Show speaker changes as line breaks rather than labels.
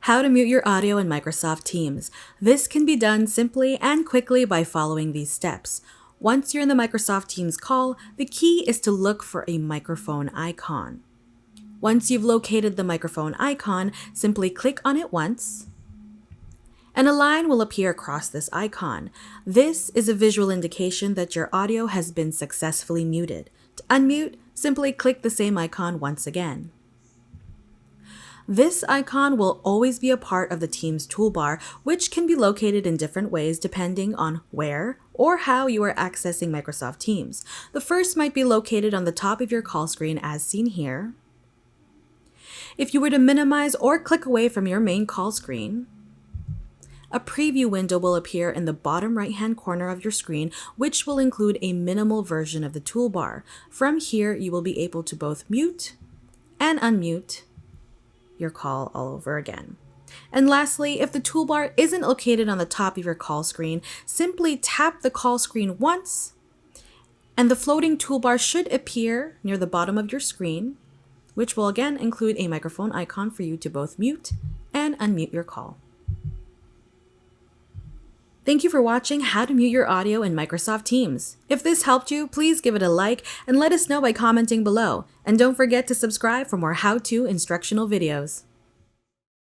How to mute your audio in Microsoft Teams. This can be done simply and quickly by following these steps. Once you're in the Microsoft Teams call, the key is to look for a microphone icon. Once you've located the microphone icon, simply click on it once, and a line will appear across this icon. This is a visual indication that your audio has been successfully muted. To unmute, simply click the same icon once again. This icon will always be a part of the Teams toolbar, which can be located in different ways depending on where or how you are accessing Microsoft Teams. The first might be located on the top of your call screen as seen here. If you were to minimize or click away from your main call screen, a preview window will appear in the bottom right-hand corner of your screen, which will include a minimal version of the toolbar. From here, you will be able to both mute and unmute your call all over again. And lastly, if the toolbar isn't located on the top of your call screen, simply tap the call screen once, and the floating toolbar should appear near the bottom of your screen, which will again include a microphone icon for you to both mute and unmute your call. Thank you for watching How to Mute Your Audio in Microsoft Teams. If this helped you, please give it a like and let us know by commenting below. And don't forget to subscribe for more how-to instructional videos.